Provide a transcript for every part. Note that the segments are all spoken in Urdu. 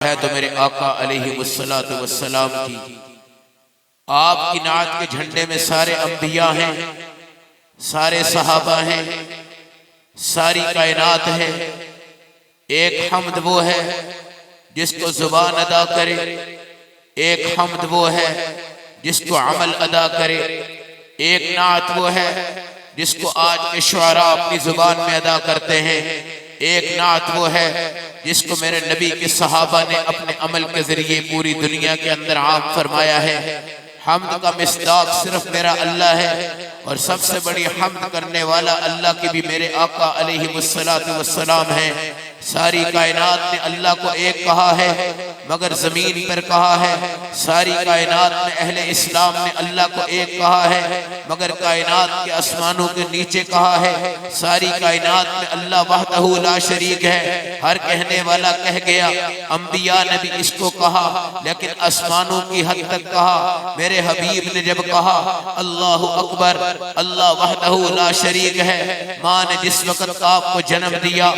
ہے تو میرے آقا علیہ السلام کی آپ کی نعت کے جھنڈے میں سارے انبیاء ہیں، سارے صحابہ ہیں، ساری کائنات ہے۔ ایک حمد وہ ہے جس کو زبان ادا کرے، ایک حمد وہ ہے جس کو عمل ادا کرے، ایک نعت وہ ہے جس کو آج کے شعراء اپنی زبان میں ادا کرتے ہیں، ایک نعت وہ ہے جس کو میرے نبی کے صحابہ نے اپنے عمل کے ذریعے پوری دنیا کے اندر عام فرمایا ہے۔ حمد کا مصداق صرف میرا اللہ ہے، اور سب سے بڑی حمد کرنے والا اللہ کے بھی میرے آقا علیہ السلام ہیں۔ ساری کائنات نے اللہ کو ایک کہا ہے مگر زمین پر کہا ہے، ساری کائنات میں اہل اسلام نے اللہ کو ایک کہا ہے مگر کائنات کے آسمانوں کے نیچے کہا ہے، ساری کائنات میں اللہ وحدہ لا شریک ہے۔ ہر کہنے والا کہہ گیا، انبیاء نے بھی اس کو کہا لیکن آسمانوں کی حد تک کہا۔ میرے حبیب نے جب کہا اللہ اکبر، اللہ وحدہ لا شریک ہے، ماں نے جس وقت آپ کو جنم دیا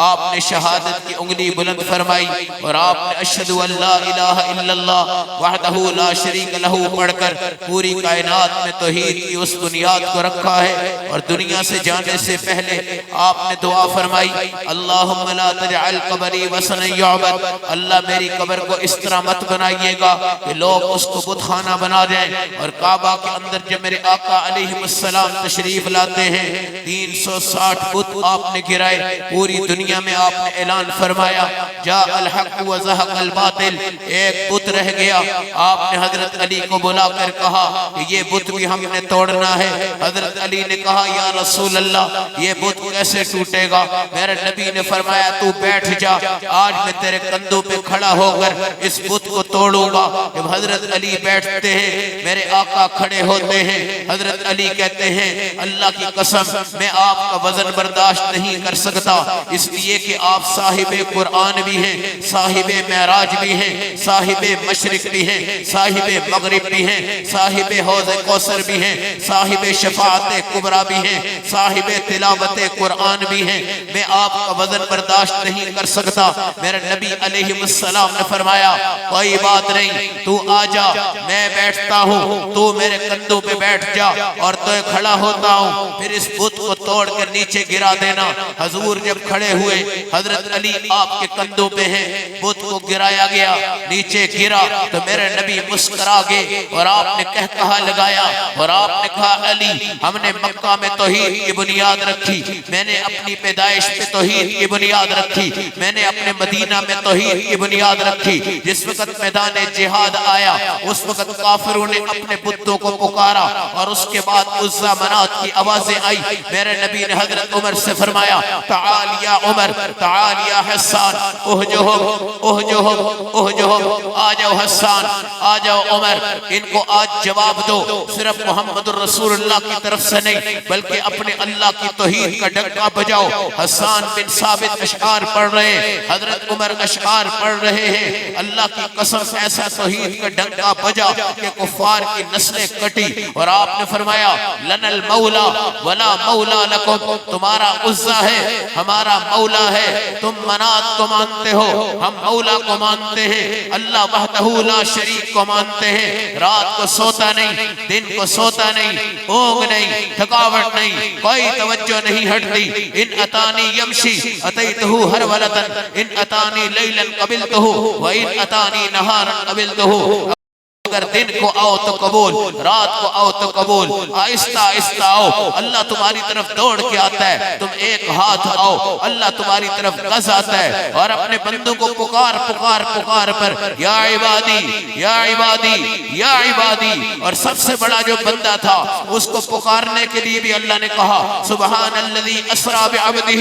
آپ نے شہادت کی انگلی بلند فرمائی اور آپ نے اشہد ان لا الہ الا اللہ وحدہ لا شریک لہ پڑھ کر پوری کائنات میں توحید کی اس بنیاد کو رکھا ہے۔ اور دنیا سے جانے سے پہلے آپ نے دعا فرمائی، اللہم لا تجعل قبری وثنا یعبد، اللہ میری قبر کو اس طرح مت بنائیے گا کہ لوگ اس کو بت خانہ بنا جائیں۔ اور کعبہ کے اندر جب میرے آقا علیہ السلام تشریف لاتے ہیں 360 بت آپ نے گرائے، پوری دنیا میں آپ نے اعلان فرمایا جاء الحق وزہق الباطل، ایک بت رہ گیا۔ آپ نے حضرت علی کو بلا کر کہا کہ یہ بت بھی ہم نے توڑنا ہے۔ حضرت علی نے کہا یا رسول اللہ یہ بت کیسے ٹوٹے گا؟ میرے نبی نے فرمایا تو بیٹھ جا، آج میں تیرے کندھوں پہ کھڑا ہو کر اس بت کو توڑوں گا۔ جب حضرت علی بیٹھتے ہیں میرے آقا کھڑے ہوتے ہیں، حضرت علی کہتے ہیں اللہ کی قسم میں آپ کا وزن برداشت نہیں کر سکتا، اس لیے کہ آپ صاحب قرآن بھی ہیں، صاحب معراج بھی ہیں، صاحب مشرق بھی ہیں، صاحب مغرب بھی ہیں، صاحب حوض کوثر بھی ہیں، صاحب شفاعت کبریٰ بھی ہیں، صاحب تلاوت قرآن بھی ہیں، میں آپ کا وزن برداشت نہیں کر سکتا۔ میرے نبی علیہ السلام نے فرمایا کوئی بات نہیں، تو آ جا، میں بیٹھتا ہوں، تو میرے کندھوں پہ بیٹھ جا اور تو کھڑا ہوتا ہوں، پھر اس بت کو توڑ کر نیچے گرا دینا۔ حضور جب کھڑے ہوئے حضرت علی آپ کے کندھوں پہ ہیں، بت کو گرایا گیا، نیچے گرا تو میرے نبی مسکرا گئے اور آپ نے کہا لگایا اور آپ نے کہا علی ہم نے مکہ میں توحید کی بنیاد رکھی، میں نے اپنی پیدائش پہ توحید کی بنیاد رکھی، میں نے اپنے مدینہ میں توحید کی بنیاد رکھی۔ جس وقت میدان جہاد آیا اس وقت کافروں نے اپنے بتوں کو پکارا اور اس کے بعد عزا منات کی آوازیں آئی۔ میرے نبی نے حضرت عمر سے فرمایا تعال یا عمر، تعال یا حسان، اہجہم، آ جاؤ حسان، آ جاؤ عمر، ان کو آج جواب دو، صرف محمد الرسول اللہ کی طرف سے نہیں بلکہ اپنے اللہ کی توحید کا ڈنکا بجاؤ۔ حسان بن ثابت اشعار پڑھ رہے ہیں، حضرت عمر اشعار پڑھ رہے ہیں، اللہ کی قسم ایسا توحید کا ڈنکا بجا کہ کفار کی نسلیں کٹی۔ اور آپ نے فرمایا لنا المولا ولا مولا لکم، تمہارا عزا ہے ہمارا مولا ہے، تم منات کو مانتے ہو ہم مولا کو مانتے ہیں، اللہ وحدہ لا شریک کو مانتے ہیں۔ رات کو سوتا نہیں، دن کو سوتا نہیں، اونگ نہیں، تھکاوٹ نہیں، کوئی توجہ نہیں ہٹتی۔ ان اتانی یمشی اتیتہ ہر ولدن، ان اتانی لیلا قبلتہ وان اتانی نہارا قبلتہ، اگر دن کو آؤ تو قبول، رات کو آؤ تو قبول، آہستہ آہستہ آؤ، اللہ تمہاری طرف دوڑ کے آتا ہے، تم ایک ہاتھ آؤ، اللہ تمہاری طرف گز آتا ہے اور اپنے بندوں کو پکار پکار پکار پر یا عبادی یا عبادی یا عبادی۔ اور سب سے بڑا جو بندہ تھا اس کو پکارنے کے لیے بھی اللہ نے کہا سبحان الذی اسریٰ بعبدہ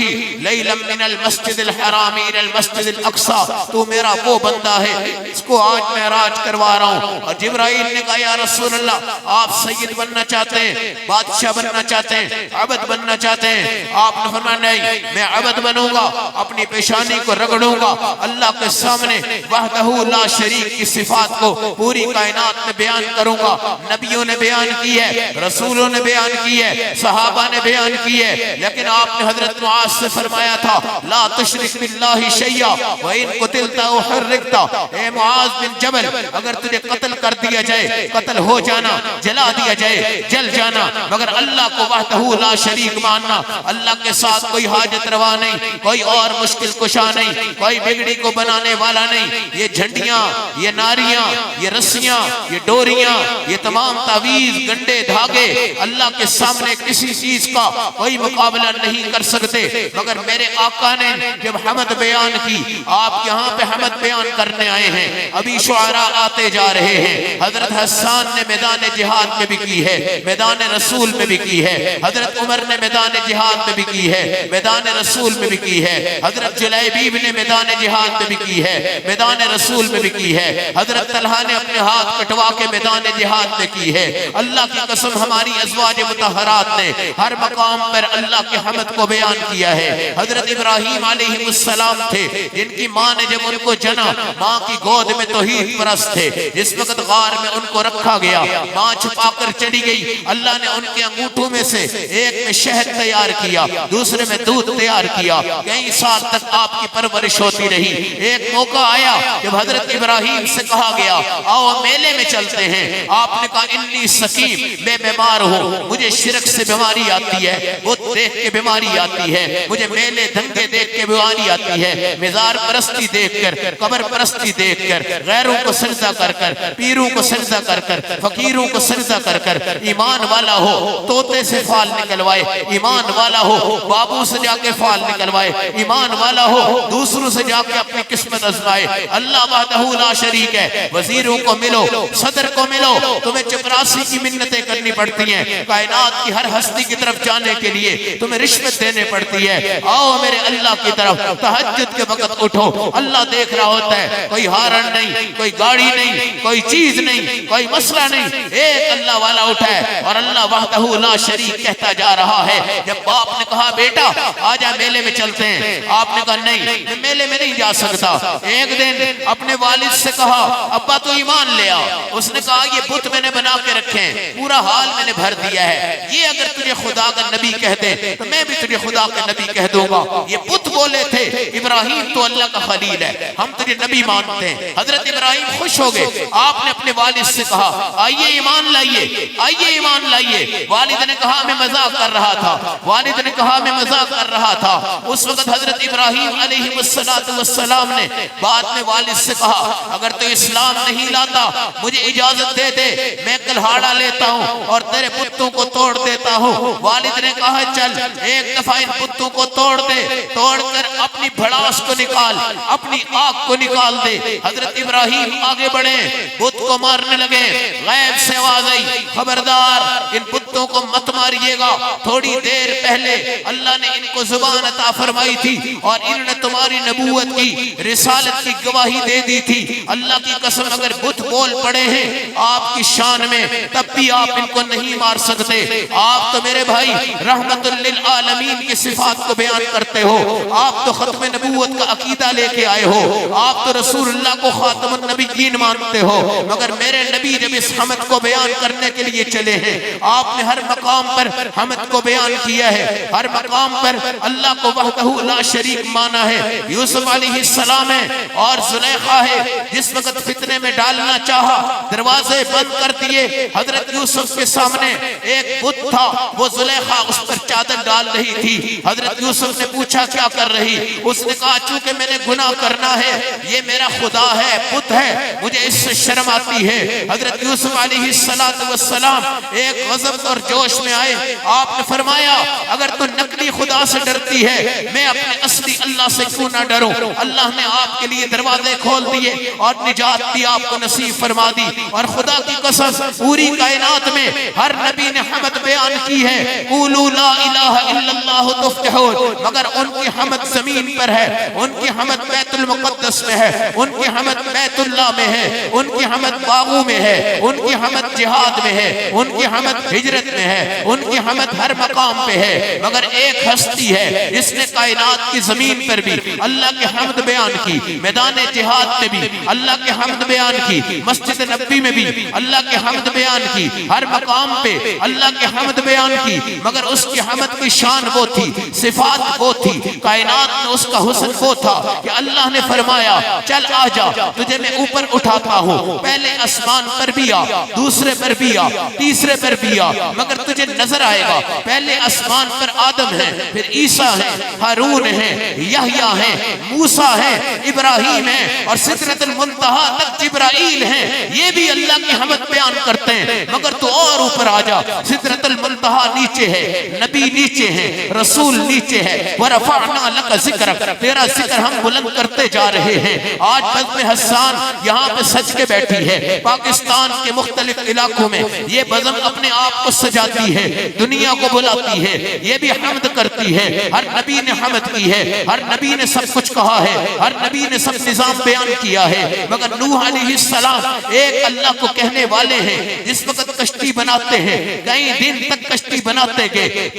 لیلا من المسجد الحرام الی المسجد الاقصی، تو میرا وہ بندہ ہے اس کو آج معراج کروا رہا ہوں۔ اور جبرائیل نے کہا یا رسول اللہ آپ سید بننا چاہتے ہیں، بادشاہ بننا چاہتے ہیں، عبد بننا چاہتے ہیں؟ آپ نے فرمایا نہیں، میں عبد بنوں گا، اپنی پیشانی کو رگڑوں گا، اللہ کے سامنے وحدہ لا شریک کی صفات کو پوری کائنات میں بیان کروں گا۔ نبیوں نے بیان کی ہے، رسولوں نے بیان کی ہے، صحابہ نے بیان کی ہے، لیکن آپ نے حضرت معاذ سے فرمایا تھا لا تشرک باللہ شیئا وَإِن قُتِلْتَ أَوْ حُرِّقْتَ، اے معاذ بن جبل اگر تجھے قتل کر دیا جائے، قتل ہو جانا، جلا دیا جائے، جل جانا، مگر اللہ کو وحدہ لا شریک ماننا، اللہ کے ساتھ کوئی حاجت روا نہیں، کوئی اور مشکل کشا نہیں، کوئی بگڑی کو بنانے والا نہیں۔ یہ جھنڈیاں، یہ ناریاں، یہ رسیاں، یہ ڈوریاں، یہ تمام تعویذ، گنڈے، دھاگے اللہ کے سامنے کسی چیز کا کوئی مقابلہ نہیں کر سکتے، مگر میرے آقا نے جب حمد بیان کی، آپ یہاں پہ حمد بیان کرنے آئے ہیں، ابھی شعراء آتے جا رہے ہیں۔ حضرت حسان نے میدان جہاد میں بھی کی ہے، میدان رسول میں بھی کی ہے، حضرت عمر نے میدان جہاد میں بھی کی ہے، میدان رسول میں بھی کی ہے، حضرت جلیبیب نے میدان جہاد میں بھی کی ہے، میدان رسول میں بھی کی ہے، حضرت طلحہ نے اپنے ہاتھ کٹوا کے میدان جہاد میں کی ہے۔ اللہ کی قسم ہماری ازواج مطہرات نے ہر مقام پر اللہ کے حمد کو بیان کیا ہے۔ حضرت ابراہیم علیہ السلام تھے جن کی ماں نے جب ان کو جنا، ماں کی گود میں توحید پرست تھے، جس وقت غار میں ان کو رکھا گیا، ماں چھپا کر چلی گئی، اللہ نے ان کے انگوٹھوں میں سے ایک میں شہد تیار کیا، دوسرے میں دودھ تیار کیا، کئی سال تک آپ کی پرورش ہوتی رہی۔ ایک موقع آیا جب حضرت ابراہیم سے کہا گیا آؤ میلے میں چلتے ہیں، آپ نے کہا انی سقیم، میں بیمار ہوں، مجھے شرک سے بیماری آتی ہے، بت دیکھ کے بیماری آتی ہے، مجھے میلے دھنگے دیکھ کے بیماری آتی ہے، مزار پرستی دیکھ کر، قبر پرستی دیکھ کر، غیروں کو سجدہ کر کر، پیروں کو سجدہ کر کر، فقیروں کو سجدہ کر کر۔ ایمان والا ہو طوطے سے فال نکلوائے، ایمان والا ہو بابو سے جا کے فال نکلوائے، ایمان والا ہو دوسروں سے جا کے اپنی قسمت آزمائے۔ اللہ وحدہ لا شریک ہے۔ وزیروں کو ملو، صدر کو ملو، تمہیں چپراسی کی منتیں کرنی پڑتی ہیں، کائنات کی ہر ہستی کی طرف جانے کے لیے تمہیں رشوت دینے پڑتی ہے۔ آؤ میرے اللہ کی طرف، تہجد کے وقت اٹھو، اللہ دیکھ رہا ہوتا ہے، کوئی ہارن نہیں، کوئی گاڑی نہیں، کوئی چیز نہیں، کوئی مسئلہ نہیں، ایک اللہ والا اٹھا ہے اور اللہ وحدہ لا شریک کہتا جا رہا ہے۔ جب باپ نے کہا بیٹا آجا میلے میں چلتے ہیں، آپ نے کہا نہیں میں میلے میں نہیں جا سکتا۔ ایک دن اپنے والد سے کہا ابا تو ایمان لے آ، اس نے کہا یہ بت میں نے بنا کے رکھے ہیں، پورا حال میں نے بھر دیا ہے، یہ اگر تجھے خدا کا نبی کہہ دے تو میں بھی تجھے خدا کا نبی کہہ دوں گا۔ یہ بت بولے تھے ابراہیم تو اللہ کا خلیل ہے، ہم تجھے نبی مانتے ہیں۔ حضرت ابراہیم خوش ہو گئے، آپ نے اپنے والد سے کہا آئیے ایمان لائیے، آئیے ایمان لائیے۔ والد نے کہا میں مذاق کر رہا تھا، والد نے کہا میں مذاق کر رہا تھا۔ اس وقت حضرت ابراہیم علیہ السلام نے بعد میں والد سے کہا اگر تو اسلام نہیں لاتا مجھے اجازت دے دے، میں کلہاڑا لیتا ہوں اور تیرے پتوں کو توڑ دیتا ہوں۔ والد نے کہا چل ایک دفعہ ان پتوں کو توڑ دے، توڑ کر اپنی بھڑاس کو نکال، اپنی آگ کو نکال دے۔ حضرت ابراہیم آگے بڑھے، بت کو مارنے لگے، غیب سے آواز آئی خبردار ان پتوں کو مت ماریے گا، تھوڑی دیر پہلے اللہ نے ان کو زبان عطا فرمائی تھی اور انہوں نے تمہاری نبوت کی، رسالت کی گواہی دے دی تھی۔ اللہ کی قسم اگر بت بول پڑے ہیں آپ کی شان میں تب بھی آپ ان کو نہیں مار سکتے۔ آپ تو میرے بھائی رحمت للعالمین کی صفات کو بیان کرتے ہو، آپ تو ختم نبوت کا عقیدہ لے کے آئے ہو، آپ تو رسول اللہ کو خاتم النبیین مانتے ہو، مگر میرے نبی جب اس حمد کو بیان کرنے کے لیے چلے ہیں آپ نے ہر مقام پر حمد کو بیان کیا ہے، ہر مقام پر اللہ کو وحدہ لا شریک مانا ہے۔ یوسف علیہ السلام ہے اور زلیخا ہے، جس وقت فتنے میں ڈالنا چاہا دروازے بند کر دیے، حضرت یوسف کے سامنے ایک بت تھا، وہ زلیخا اس پر چادر ڈال رہی تھی۔ حضرت یوسف نے پوچھا کیا کر رہی؟ اس نے کہا چونکہ میں نے گناہ کرنا ہے، یہ میرا خدا ہے، بت ہے، مجھے اس سے شرم آتی ہے۔ حضرت یوسف علیہ السلام ایک غضب اور جوش میں آئے، آپ نے فرمایا اگر تو نقلی خدا سے ڈرتی ہے میں اپنے اصلی اللہ سے کیوں نہ ڈروں؟ اللہ نے آپ کے لیے دروازے کھول دیے اور نجات بھی آپ کو نصیب فرما دی۔ اور خدا کی قسم پوری کائنات میں ہر نبی نے حمد بیان کی ہے، قولوا لا الہ الا اللہ تفلحون، مگر ان کی حمد زمین پر ہے، ان کی حمد بیت المقدس میں ہے، ان کی حمد بیت اللہ میں ہے، ان کی حمد حمد باغوں میں ہے، ان کی حمد جہاد میں ہے، ان کی حمد ہجرت میں ہے، ان کی حمد ہر مقام پہ ہے، مگر ایک ہستی ہے جس نے کائنات کی زمین پر بھی اللہ کی حمد بیان کی، میدان جہاد میں بھی اللہ کی حمد بیان کی، مسجد نبوی میں بھی اللہ کی حمد بیان کی، ہر مقام پہ اللہ کی حمد بیان کی، مگر اس کی حمد کی شان وہ تھی، صفات وہ تھی، کائنات میں اس کا حسن وہ تھا کہ اللہ نے فرمایا چل آ جا، تجھے میں اوپر اٹھاتا ہوں، پہلے آسمان پر بھی آ، دوسرے پر بھی آ، تیسرے پر بھی آ، مگر تجھے نظر آئے گا پہلے آسمان پر آدم ہے، پھر عیسیٰ ہے، ہارون ہے، یحییٰ ہے، موسیٰ ہے، ابراہیم ہے، اور سدرۃ المنتہا تک جبرائیل ہیں، یہ بھی اللہ کی حمد بیان کرتے ہیں، مگر تو اور اوپر آ جا، سدرۃ المنتہا نیچے ہے، نبی نیچے ہے، رسول نیچے ہے، وَرَفَعْنَا لَكَ ذِكْرَكَ، تیرا ذکر ہم بلند کرتے جا رہے ہیں۔ آج بزم حسان یہاں پہ سج کے بیٹھی ہے، پاکستان کے مختلف علاقوں میں یہ بزم اپنے آپ کو سجاتی ہے، دنیا کو بلاتی ہے، یہ بھی حمد کرتی ہے، ہر نبی نے حمد کی ہے، ہر نبی نے سب کچھ کہا ہے، ہر نبی نے سب نظام بیان کیا ہے، مگر نوح علیہ السلام ایک اللہ کو کہنے والے ہیں، جس وقت کشتی بناتے ہیں، کئی دن تک کشتی بناتے گئے،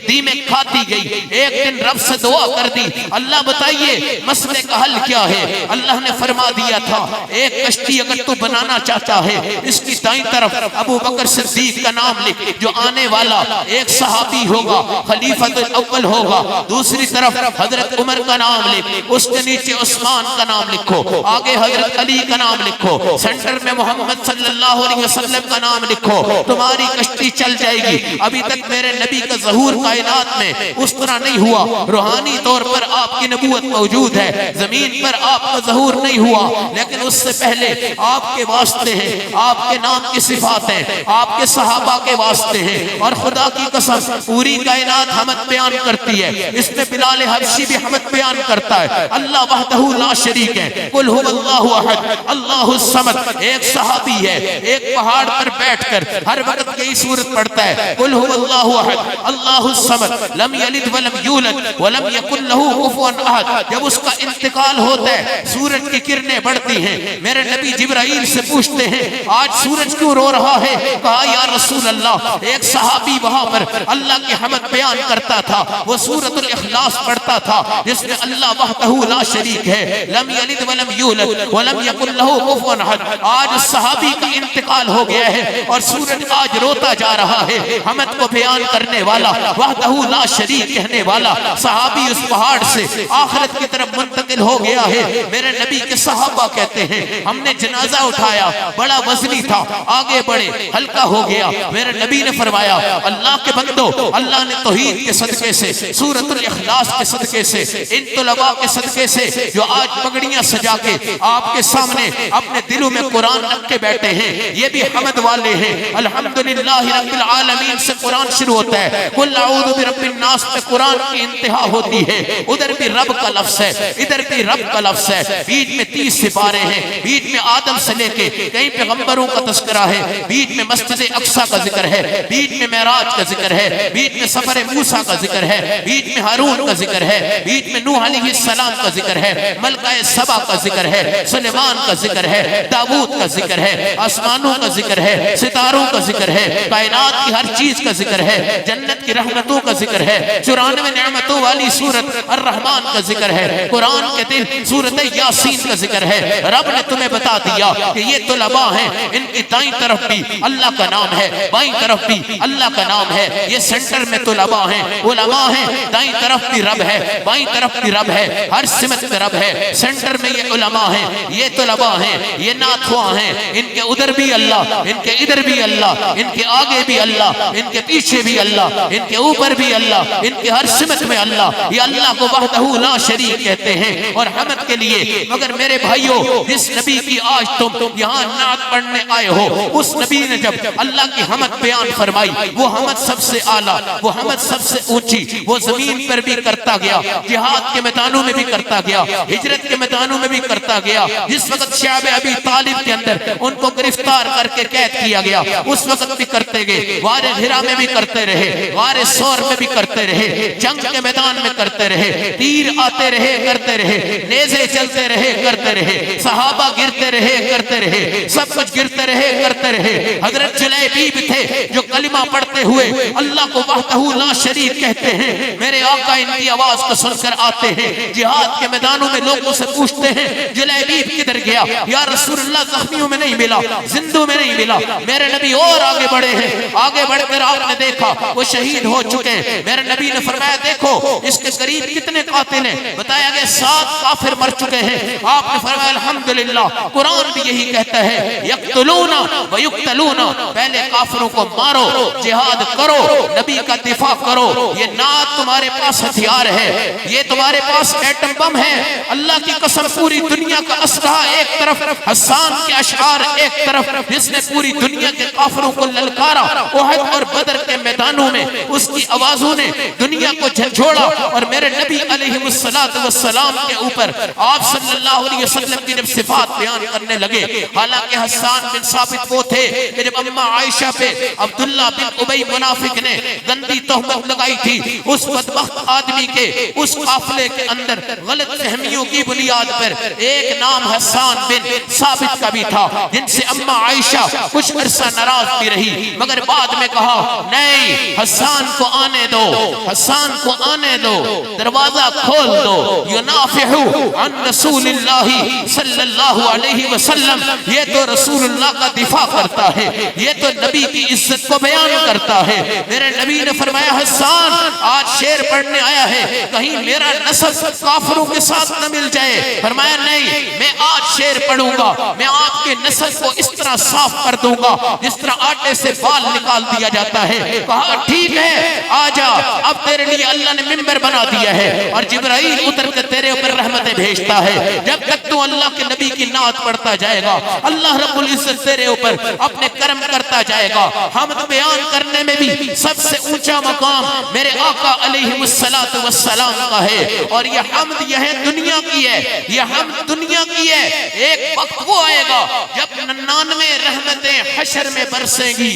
دیمیں کھاتی گئی، ایک دن رب سے دعا کر دی، اللہ بتائیے مسئلے کا حل کیا ہے؟ اللہ نے فرما دیا تھا ایک کشتی اگر تو بنانا چاہتا ہے، اس کی دائیں طرف ابو بکر صدیق کا نام لکھ، جو آنے والا ایک صحابی ہوگا، خلیفۃ الاول ہوگا، دوسری طرف حضرت عمر کا نام لکھ، اس کے نیچے عثمان کا نام لکھو، آگے حضرت علی کا نام لکھو، سینٹر میں محمد صلی اللہ علیہ وسلم کا نام لکھو، تمہاری کشتی چل جائے گی۔ ابھی تک میرے نبی کا ظہور کائنات میں اس طرح نہیں ہوا، روحانی طور پر آپ کی نبوت موجود ہے، زمین پر آپ کا ظہور نہیں ہوا، لیکن اس سے پہلے آپ کے واسطے ہیں، آپ کے نام کی صفات ہیں، آپ کے صحابہ کے واسطے ہیں، اور خدا کی قسم پوری کائنات حمد بیان کرتی ہے، اس میں بلال حبشی بھی حمد بیان کرتا ہے، اللہ وحدہ لا شریک ہے، قل هو اللہ احد اللہ الصمد، ایک صحابی ہے، ایک پہاڑ پر بیٹھ کر ہر وقت یہی سورت پڑھتا ہے، قل هو اللہ احد اللہ الصمد لم یلد ولم یولد ولم یکن له کفوا احد۔ جب اس کا انتقال ہوتا ہے سورج کی کرنیں بڑھتی ہیں، میرے نبی جبرائیل سے پوچھتے ہیں آج سورج کیوں رو رہا ہے؟ کہا یا رسول اللہ ایک صحابی وہاں پر اللہ کی حمد بیان کرتا تھا، وہ سورۃ الاخلاص پڑھتا تھا جس میں اللہ وحدہ لا شریک ہے، لم یلد ولم یولد ولم یکن له کفوا احد۔ آج صحابی کا انتقال ہو گیا ہے اور سورج آج روتا جا رہا ہے، حمد کو بیان کرنے والا، وحدہ لا شریک کہنے والا صحابی اس پہاڑ سے آخرت کی طرف منتقل ہو گیا ہے۔ میرے نبی کے صحابہ کہتے ہیں ہم نے جنازہ اٹھایا، بڑا وزنی تھا، آگے بڑھے ہلکا ہو گیا، میرے نبی نے فرمایا اللہ کے بندو، اللہ نے توحید کے صدقے سے، سورۃ الاخلاص کے صدقے سے، ان طلباء کے صدقے سے جو آج پگڑیاں سجا کے آپ کے سامنے اپنے دلوں میں قرآن رکھ کے بیٹھے ہیں، یہ بھی حمد والے ہیں۔ الحمدللہ رب العالمین سے قرآن شروع ہوتا ہے، قل اعوذ برب الناس پہ قرآن کی انتہا ہوتی ہے، ادھر بھی رب کا لفظ ہے، ادھر بھی رب کا لفظ ہے، بیچ میں 30 سپارے ہیں، بیچ میں آدم سے لے کے کئی پیغمبروں کا تذکرہ ہے، بیچ میں مسجد اقصی کا ذکر ہے، بیچ میں معراج کا ذکر ہے، بیچ میں سفر موسیٰ کا ذکر ہے، بیچ میں ہارون کا ذکر ہے، بیچ میں نوح علیہ السلام کا ذکر ہے، ملکہ سبا کا ذکر ہے، سلیمان کا ذکر ہے، داؤد کا ذکر ہے، آسمانوں کا ذکر ہے، ستاروں کا ذکر ہے، کائنات کی ہر چیز کا ذکر ہے، جنت کی رحمتوں کا ذکر ہے، 94 نعمتوں والی سورت الرحمن کا ذکر ہے، قرآن کے دل سورت یاسین کا ذکر ہے۔ رب نے تمہیں بتا دیا کہ یہ طلباء ہیں، ان کی دائیں طرف بھی اللہ کا نام ہے، بائیں طرف بھی اللہ کا نام ہے، یہ سینٹر میں طلباء ہیں، علماء ہیں، دائیں طرف بھی رب ہے، بائیں طرف بھی رب ہے، ہر سمت میں رب ہے، سینٹر میں یہ علماء ہیں، یہ طلباء ہیں، یہ ناتھواں ہیں، ان کے ادھر بھی اللہ، ان کے ادھر بھی اللہ، ان کے آگے بھی اللہ، ان کے پیچھے بھی اللہ، ان کے اوپر بھی اللہ، ان کے ہر سمت میں اللہ، یہ اللہ کو وحدہ لا شریک کہتے ہیں اور حمد کے لیے۔ مگر میرے بھائیوں، جس نبی کی آج تم یہاں نعت پڑھنے آئے ہو، اس نبی نے جب اللہ کی حمد بیان فرمائی، وہ حمد سب سے اعلیٰ، وہ حمد سب سے اونچی، وہ زمین پر بھی کرتا گیا، جہاد کے میدانوں میں بھی کرتا گیا، ہجرت کے میدانوں میں بھی کرتا گیا۔ جس وقت شعب ابی طالب کے اندر ان کو گرفتار کر کے قید کیا گیا، اس وقت بھی کرتے گئے، غار ہرا میں بھی کرتے رہے، غار ثور میں بھی کرتے رہے، جنگ کے میدان میں کرتے رہے، تیر آتے رہے کرتے رہے، نیزے چلتے رہے کرتے رہے، صحابہ گرتے رہے کرتے رہے، سب کچھ گرتے رہے کرتے رہے۔ حضرت جلیبیب تھے جو کلمہ پڑھتے ہوئے اللہ کو وحدہ لا شریک کہتے ہیں، میرے آقا ان کی آواز کو سن کر آتے ہیں، جہاد کے میدانوں میں لوگوں سے پوچھتے ہیں جلیبیب کدھر گیا؟ یا رسول اللہ زخمیوں میں نہیں ملا، زندوں میں نہیں ملا۔ میرے نبی اور آگے بڑھے ہیں، آگے بڑھ کر آپ نے دیکھا وہ شہید ہو چکے ہیں۔ میرے نبی نے فرمایا دیکھو اس کے قریب کتنے قاتل ہیں، بتایا گیا 7 کافر مر چکے ہیں۔ آپ نے فرمایا الحمدللہ، قرآن بھی یہی کہتا ہے یقتلون و یقتلون، پہلے کافروں کو مارو، جہاد کرو، نبی کا دفاع کرو۔ یہ نعت تمہارے پاس ہتھیار ہے، یہ تمہارے پاس ایٹم بم ہے۔ اللہ کی قسم پوری دنیا کا اسلحہ ایک طرف، حسان کے اشعار ایک طرف، جس نے پوری دنیا کے کافروں کو للکارا احد اور بدر کے میدانوں میں، اس کی آوازوں نے دنیا کو جھنجھوڑا۔ اور میرے نبی علیہ السلام کے اوپر آپ صلی اللہ علیہ وسلم کی جب صفات بیان کرنے لگے، حالانکہ حسان بن ثابت وہ تھے کہ جب اماں عائشہ پہ عبداللہ بن ابی منافق نے گندی تہمت لگائی تھی، اس بدبخت آدمی کے اس قافلے کے اندر غلط فہمیوں کی بنیاد پر ایک نام حسان بن ثابت کا بھی تھا، جن سے اماں عائشہ کچھ عرصہ ناراض بھی رہی، مگر بعد میں کہا نہیں، حسان کو آنے دو، حسان کو آنے دو، دروازہ کھول دو۔ ینافحو عن رسول اللہ صلی اللہ علیہ وسلم، یہ تو رسول اللہ کا دفاع کرتا ہے، یہ تو نبی کی عزت کو بیان کرتا ہے۔ میرے نبی نے فرمایا حسان آج شعر پڑھنے آیا ہے، کہیں میرا نسب کافروں کے ساتھ نہ مل جائے۔ فرمایا نہیں، میں آج شعر پڑھوں گا، میں آپ کے نسب کو اس طرح صاف کر دوں گا جس طرح آٹے سے بال نکال دیا جاتا ہے۔ کہا ٹھیک ہے آجا، اب تیرے لیے اللہ نے ممبر بنا دیا ہے اور جبرائیل اتر کے تیرے اوپر رحمتیں بھیجتا ہے۔ جب تک تو اللہ کے نبی کی نعت پڑھتا جائے گا، اللہ رب العزت تیرے اوپر اپنے کرم کرتا جائے گا۔ حمد بیان کرنے میں بھی سب سے اونچا مقام میرے آقا علیہ السلام کا ہے، اور یہ حمد یہ دنیا کی ہے، یہ حمد دنیا کی ہے۔ ایک وقت وہ آئے گا جب 99 رحمتیں حشر میں برسیں گی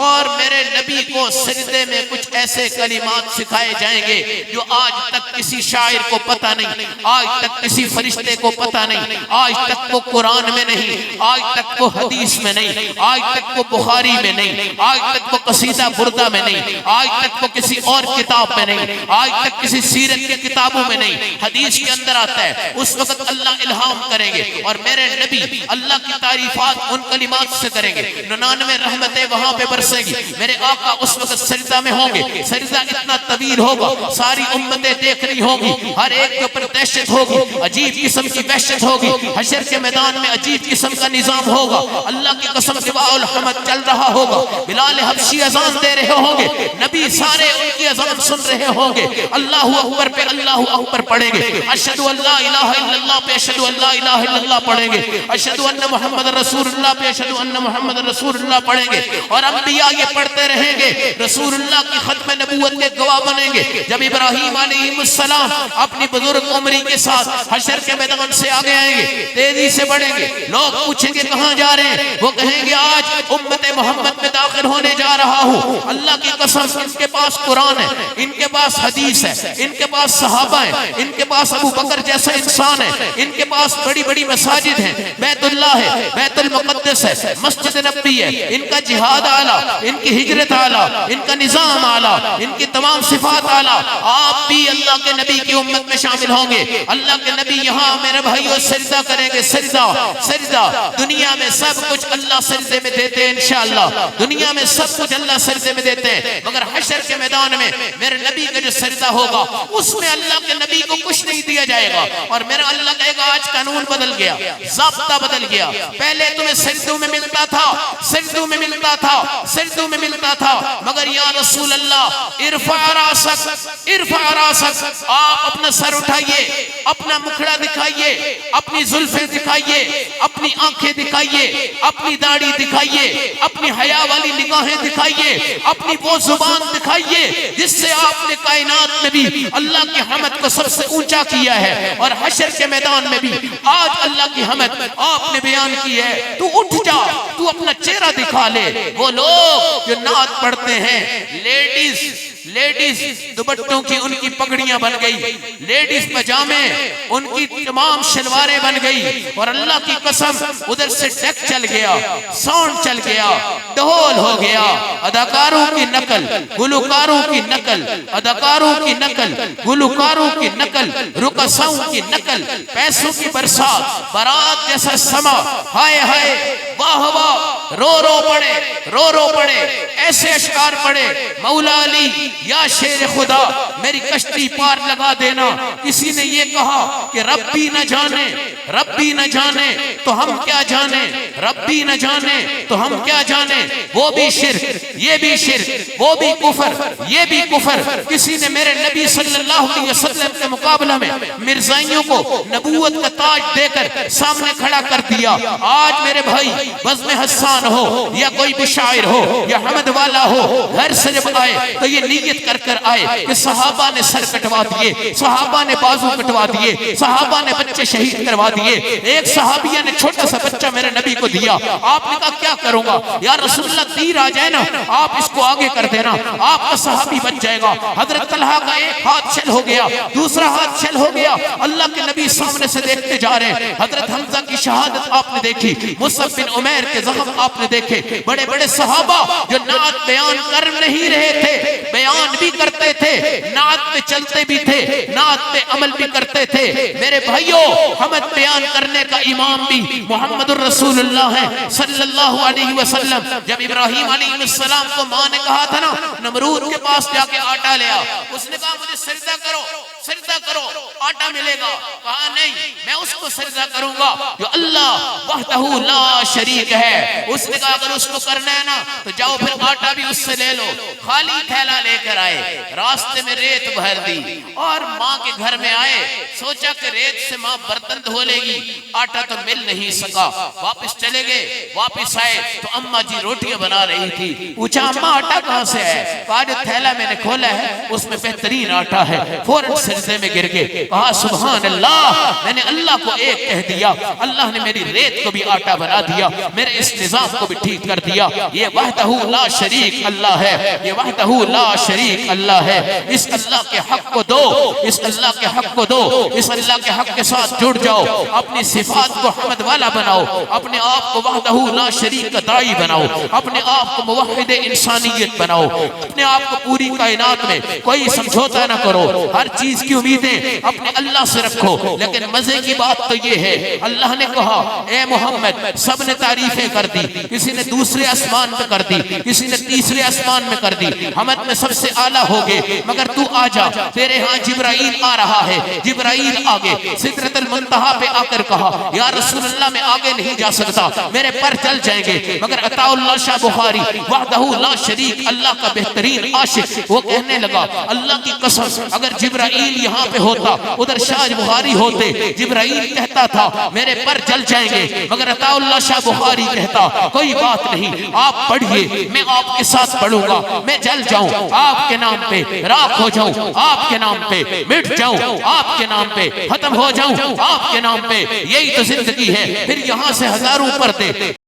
اور میرے نبی کو سجدے میں کچھ ایسے کلمات سکھائے جائیں گے جو آج تک کسی شاعر کو پتہ نہیں، آج تک کسی فرشتے کو پتہ نہیں، آج تک وہ قرآن میں نہیں، آج تک وہ حدیث میں نہیں، آج تک وہ بخاری میں نہیں، آج تک وہ قصیدہ بردہ میں نہیں، آج تک وہ کسی اور کتاب میں نہیں، آج تک کسی سیرت کے کتابوں میں نہیں، حدیث کے اندر آتا ہے۔ اس وقت اللہ الہام کریں گے اور میرے نبی اللہ کی تعریفات ان کلمات سے کریں گے، 99 رحمتیں وہاں پہ برسیں گی۔ میرے آقا اس وقت سجدہ میں ہوں گے، سجدہ اتنا طویل ہوگا، ساری امتیں دیکھ رہی ہوں گی، ہر ایک کے اوپر دہشت ہوگی، عجیب قسم کی وحشت ہوگی، حشر کے میدان میں عجیب قسم کا نظام ہوگا، اللہ کی قسم دعاء الحمد چل رہا ہوگا، بلال حبشی اذان دے رہے ہوں گے، نبی سارے ان کی اذان سن رہے ہوں گے، اللہ اکبر پہ اللہ اکبر پڑھیں گے، اشہد ان لا الہ الا اللہ پہ اشہد ان لا الہ الا اللہ پڑھیں گے، اشہد ان محمد رسول اللہ پہ اشہد ان محمد رسول اللہ پڑھیں گے، اور انبیاء یہ پڑھتے رہیں گے، رسول اللہ کی ختم نبوت کے گواہ بنیں گے۔ جب ابراہیم علیہ السلام اپنی بزرگ عمری کے ساتھ حشر کے میدان سے آگے آئیں گے، تیزی سے بڑھیں گے، لوگ پوچھیں گے کہاں جا رہے ہیں، وہ کہیں گے آج امت محمد میں داخل ہونے جا رہا ہوں۔ اللہ کی قسم ان کے پاس قرآن ہے، ان کے پاس حدیث ہے، ان کے پاس صحابہ ہیں، ان کے پاس ابو بکر جیسا انسان ہے، ان کے پاس بڑی بڑی مساجد ہیں، بیت اللہ ہے، بیت المقدس ہے، مسجد نبی ہے، ان کا جہاد اعلیٰ، ان کی ہجرت اعلیٰ، ان کا نظام اعلیٰ، ان کی تمام صفات اعلیٰ۔ آپ بھی اللہ کے نبی کی امت میں شامل ہوں گے۔ اللہ کے نبی یہاں میرے بھائیوں سجدہ کریں گے، سجدہ سجدہ۔ دنیا میں سب کچھ اللہ سجدے میں دیتے ہیں انشاءاللہ، دنیا میں سب کچھ اللہ سجدے میں دیتے ہیں، مگر حشر کے میدان میں میرے نبی کا جو سجدہ ہوگا اس میں اللہ کے نبی کو کچھ نہیں دیا جائے گا، اور میرا اللہ کہے گا آج قانون بدل گیا، ضابطہ بدل گیا، پہلے تمہیں سجدوں میں ملتا تھا، سجدوں میں ملتا تھا، سجدوں میں ملتا تھا، مگر یا رسول اللہ ارفع راسک، ارفع راسک، آپ اپنا سر اٹھائیے، اپنا مکھڑا دکھائیے، اپنی زلفیں دکھائیے، اپنی آنکھیں دکھائیے، اپنی داڑھی دکھائیے، اپنی حیا والی نگاہیں دکھائیے، اپنی وہ زبان دکھائیے جس سے آپ نے کائنات میں بھی اللہ کی حمد کو سب سے اونچا کیا ہے، اور حشر کے میدان میں بھی آج اللہ کی حمد آپ نے بیان کی ہے، تو اٹھ جا، تو اپنا چہرہ دکھا لے۔ وہ لوگ جو نعت پڑھتے ہیں، لیڈیز دوپٹوں کی ان کی پگڑیاں بن گئی، لیڈیز پجامے ان کی تمام شلواریں بن گئی، اور اللہ کی قسم ادھر سے ڈیک چل گیا، ساؤنڈ چل گیا، ڈھول ہو گیا، اداکاروں کی نقل، گلوکاروں کی نقل، اداکاروں کی نقل، گلوکاروں کی نقل، رقصاؤں کی نقل، پیسوں کی برسات، بارات جیسا سما، ہائے ہائے واہ واہ، رو رو پڑے، ایسے اشعار پڑے، مولا علی یا شیر خدا میری کشتی پار لگا دینا۔ کسی نے یہ کہا کہ ربی نہ جانے تو ہم کیا جانے، ربی نہ جانے تو ہم کیا جانے، وہ بھی شرک، یہ بھی شرک، وہ بھی کفر، یہ بھی کفر۔ کسی نے میرے نبی صلی اللہ علیہ وسلم کے مقابلہ میں مرزائیوں کو نبوت کا تاج دے کر سامنے کھڑا کر دیا۔ آج میرے بھائی بزم حسان ہو یا کوئی بھی شاعر ہو یا حمد والا ہو، گھر سے جب آئے تو یہ نیت کر کر آئے کہ صحابہ نے سر کٹوا دیے، صحابہ نے بازو کٹوا دیے، صحابہ نے بچے شہید کروا دیے۔ ایک صحابیہ نے چھوٹا سا بچہ میرے نبی کو دیا، آپ نے کہا کیا کروں گا یا رسول اللہ، تیر آ جائے نا آپ اس کو آگے کر دینا، آپ کا صحابی بچ جائے گا۔ حضرت طلحہ کا ایک ہاتھ چھل ہو گیا، دوسرا ہاتھ چھل ہو گیا، اللہ کے نبی سامنے سے دیکھتے جا رہے ہیں۔ حضرت حمزہ کی شہادت آپ نے دیکھی، مصعب بن عمیر کے زخم آپ نے دیکھے، بڑے بڑے صحابہ جو نعت بیان کر نہیں رہے تھے، بیان بھی کرتے تھے، نعت پہ چلتے بھی تھے، نعت پہ عمل بھی کرتے تھے۔ میرے بھائیوں، حمد بیان کرنے کا امام بھی محمد الرسول اللہ ہے صلی اللہ علیہ وسلم۔ جب ابراہیم علیہ السلام کو ماں نے کہا تھا نا نمرود کے پاس جا کے آٹا لیا، اس نے کہا مجھے سجدہ کرو، سجدہ کرو آٹا ملے گا، کہا نہیں میں اس کو سجدہ کروں گا جو اللہ وحدہ لا شریک ہے۔ اس نے کہا اگر اس کو کرنا ہے نا تو جاؤ پھر آٹا بھی اس سے لے لو۔ خالی تھیلا لے کر آئے، راستے میں ریت بھر دی اور ماں کے گھر میں آئے، سوچا کہ ریت سے ماں برتن دھو لے گی، آٹا تو مل نہیں سکا۔ واپس چلے گئے، واپس آئے تو اماں جی روٹیاں بنا رہی تھی، پوچھا اماں آٹا کہاں سے ہے؟ کہا جو تھیلا میں نے کھولا ہے اس میں بہترین آٹا ہے۔ فوراً سجدے میں گر گئے، کہا سبحان اللہ، میں نے اللہ کو ایک کہہ دیا، اللہ نے میری ریت کو بھی آٹا بنا دیا، میرے اس نظام کو بھی ٹھیک کر دیا۔ یہ وحدہ لا شریک اللہ ہے، یہ وحدہ لا شریک اللہ ہے۔ اس اللہ کے حق کو دو، اس اللہ کے حق کو دو، اس اللہ کے حق کے ساتھ جڑ جاؤ، اپنی صفات کو حمد والا بناؤ، اپنے آپ کو وحدہ لا شریک کا داعی بناؤ، اپنے آپ کو موحد انسانیت بناؤ، اپنے آپ کو پوری کائنات میں کوئی سمجھوتا نہ کرو، ہر چیز کی امیدیں اپنے اللہ سے رکھو۔ لیکن مزے کی بات تو یہ ہے اللہ نے کہا اے محمد، سب نے تعریفیں کر دی، کسی نے دوسرے آسمان پہ کر دی، کسی نے تیسرے آسمان میں کر دی، حمد میں سب سے اعلیٰ ہو گئے، مگر تو آ جا، تیرے ہاں جبرائیل آ رہا ہے۔ جبرائیل آگے سدرۃ المنتہا پہ آ کر کہا یا رسول اللہ میں آگے نہیں جا سکتا، میرے پر چل جائیں گے، مگر عطاء اللہ شاہ بخاری وحدہ لا شریک اللہ کا بہترین عاشق وہ کہنے لگا اللہ کی قسم اگر جبرائیل یہاں پہ ہوتا ادھر شاہ بخاری ہوتے، جبرائیل کہتا تھا میرے پر جل جائیں گے، مگر عطاء اللہ شاہ بخاری کہتا کوئی بات نہیں، آپ پڑھیے میں آپ کے ساتھ پڑھوں گا، میں جل جاؤں آپ کے نام پہ، راکھ ہو جاؤں آپ کے نام پہ، مٹ جاؤں آپ کے نام پہ، ختم ہو جاؤں آپ کے نام پہ، یہی تو زندگی ہے۔ پھر یہاں سے ہزاروں پردے